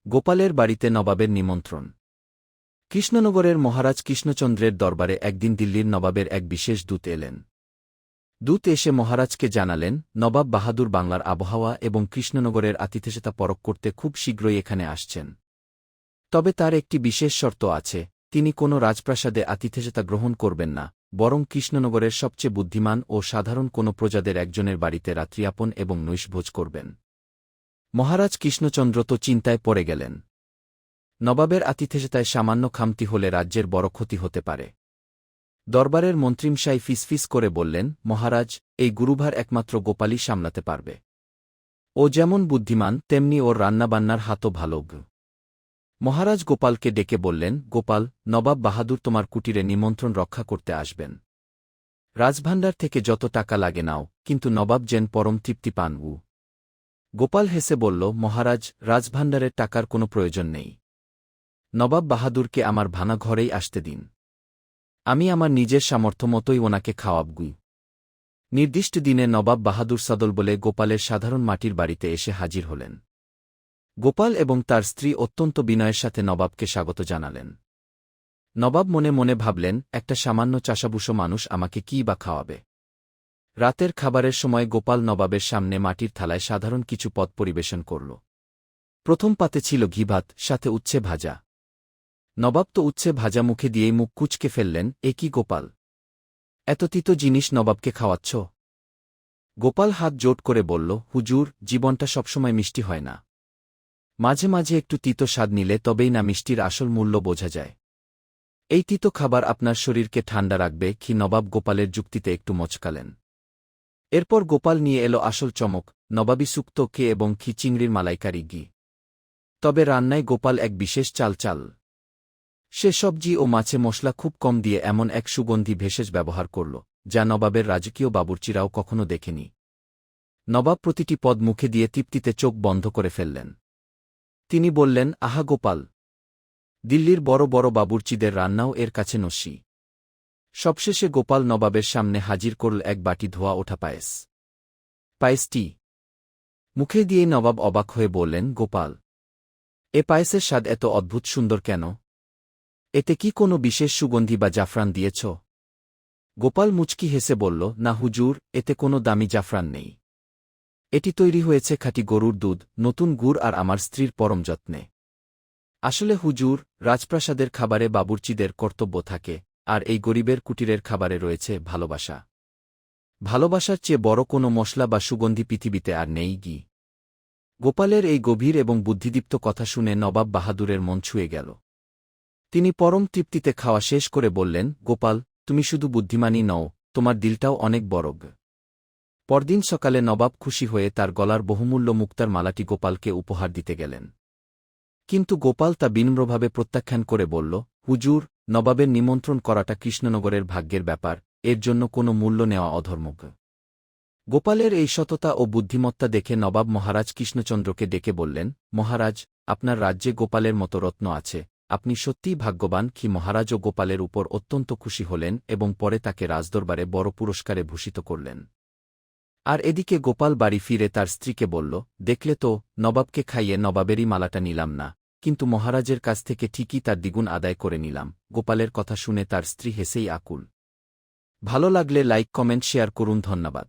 গোপালের বাড়িতে নবাবের নিমন্ত্রণ। কৃষ্ণনগরের মহারাজ কৃষ্ণচন্দ্রের দরবারে একদিন দিল্লির নবাবের এক বিশেষ দূত এলেন। দূত এসে মহারাজকে জানালেন, নবাব বাহাদুর বাংলার আবহাওয়া এবং কৃষ্ণনগরের আতিথেয়তা পরখ করতে খুব শীঘ্রই এখানে আসছেন। তবে তার একটি বিশেষ শর্ত আছে, তিনি কোনো রাজপ্রাসাদে আতিথেয়তা গ্রহণ করবেন না, বরং কৃষ্ণনগরের সবচেয়ে বুদ্ধিমান ও সাধারণ কোনো প্রজাদের একজনের বাড়িতে রাত্রিয়াপন এবং নৈশভোজ করবেন। মহারাজ কৃষ্ণচন্দ্র তো চিন্তায় পড়ে গেলেন। নবাবের আতিথেয়তায় সামান্য খামতি হলে রাজ্যের বড় ক্ষতি হতে পারে। দরবারের মন্ত্রীমশাই ফিসফিস করে বললেন, মহারাজ, এই গুরুভার একমাত্র গোপালই সামলাতে পারবে। ও যেমন বুদ্ধিমান তেমনি ওর রান্নাবান্নার হাতও ভালো। মহারাজ গোপালকে ডেকে বললেন, গোপাল, নবাব বাহাদুর তোমার কুটিরে নিমন্ত্রণ রক্ষা করতে আসবেন। রাজভাণ্ডার থেকে যত টাকা লাগে নাও, কিন্তু নবাব যেন পরম তৃপ্তি পান। গোপাল হেসে বলল, মহারাজ, রাজভাণ্ডারের টাকার কোনো প্রয়োজন নেই। নবাব বাহাদুরকে আমার ভাঙা ঘরেই আসতে দিন। আমি আমার নিজের সামর্থ্য মতোই ওনাকে খাওয়াবগুই। নির্দিষ্ট দিনে নবাব বাহাদুর সদল বলে গোপালের সাধারণ মাটির বাড়িতে এসে হাজির হলেন। গোপাল এবং তার স্ত্রী অত্যন্ত বিনয়ের সাথে নবাবকে স্বাগত জানালেন। নবাব মনে মনে ভাবলেন, একটা সামান্য চাষাবুষো মানুষ আমাকে কী বা খাওয়াবে। রাতের খাবারের সময় গোপাল নবাবের সামনে মাটির থালায় সাধারণ কিছু পদ পরিবেশন করল। প্রথম পাতে ছিল ঘিভাত, সাথে উচ্ছে ভাজা। নবাব তো উচ্ছে ভাজা মুখে দিয়েই মুখ কুঁচকে ফেললেন, এ কি গোপাল, এত তিতো জিনিস নবাবকে খাওয়াচ্ছ? গোপাল হাত জোট করে বলল, হুজুর, জীবনটা সবসময় মিষ্টি হয় না। মাঝে মাঝে একটু তিতো স্বাদ নিলে তবেই না মিষ্টির আসল মূল্য বোঝা যায়। এই তিতো খাবার আপনার শরীরকে ঠান্ডা রাখবে কি? নবাব গোপালের যুক্তিতে একটু মচকালেন। এরপর গোপাল নিয়ে এলো আসল চমক, নবাবী সুক্ত কে এবং খি চিংড়ির মালাইকারি ঘি। তবে রান্নায় গোপাল এক বিশেষ চাল। সে সবজি ও মাছে মশলা খুব কম দিয়ে এমন এক সুগন্ধি ভেষজ ব্যবহার করল, যা নবাবের রাজকীয় বাবুর্চিরাও কখনো দেখেনি। নবাব প্রতিটি পদ মুখে দিয়ে তৃপ্তিতে চোখ বন্ধ করে ফেললেন। তিনি বললেন, আহা গোপাল, দিল্লির বড় বড় বাবুর্চিদের রান্নাও এর কাছে নস্যি। সবশেষে গোপাল নবাবের সামনে হাজির করল এক বাটি ধোয়া ওঠা পায়েস। পায়েসটি মুখে দিয়েই নবাব অবাক হয়ে বললেন, গোপাল, এ পায়েসের স্বাদ এত অদ্ভুত সুন্দর কেন? এতে কি কোনো বিশেষ সুগন্ধি বা জাফরান দিয়েছ? গোপাল মুচকি হেসে বলল, না হুজুর, এতে কোনো দামি জাফরান নেই। এটি তৈরি হয়েছে খাঁটি গরুর দুধ, নতুন গুড় আর আমার স্ত্রীর পরম যত্নে। আসলে হুজুর, রাজপ্রাসাদের খাবারে বাবুর্চিদের কর্তব্য থাকে, আর এই গরিবের কুটিরের খাবারে রয়েছে ভালোবাসা। ভালোবাসার চেয়ে বড় কোনো মশলা বা সুগন্ধি পৃথিবীতে আর নেই গি। গোপালের এই গভীর এবং বুদ্ধিদীপ্ত কথা শুনে নবাব বাহাদুরের মন ছুঁয়ে গেল। তিনি পরম তৃপ্তিতে খাওয়া শেষ করে বললেন, গোপাল, তুমি শুধু বুদ্ধিমানই নও, তোমার দিলটাও অনেক বড়। পরদিন সকালে নবাব খুশি হয়ে তার গলার বহুমূল্য মুক্তার মালাটি গোপালকে উপহার দিতে গেলেন। কিন্তু গোপাল তা বিনম্রভাবে প্রত্যাখ্যান করে বলল, হুজুর, নবাবের নিমন্ত্রণ করাটা কৃষ্ণনগরের ভাগ্যের ব্যাপার, এর জন্য কোনো মূল্য নেওয়া অধর্ম। গোপালের এই সততা ও বুদ্ধিমত্তা দেখে নবাব মহারাজ কৃষ্ণচন্দ্রকে ডেকে বললেন, মহারাজ, আপনার রাজ্যে গোপালের মতো রত্ন আছে, আপনি সত্যিই ভাগ্যবান। কি মহারাজও গোপালের উপর অত্যন্ত খুশি হলেন এবং পরে তাকে রাজদরবারে বড় পুরস্কারে ভূষিত করলেন। আর এদিকে গোপাল বাড়ি ফিরে তার স্ত্রীকে বলল, দেখলে তো, নবাবকে খাইয়ে নবাবেরই মালাটা নিলাম না, কিন্তু মহারাজের কাছ থেকে ঠিকই তার দ্বিগুণ আদায় করে নিলাম। গোপালের কথা শুনে তার স্ত্রী হেসেই আকুল। ভালো লাগলে লাইক, কমেন্ট, শেয়ার করুন। ধন্যবাদ।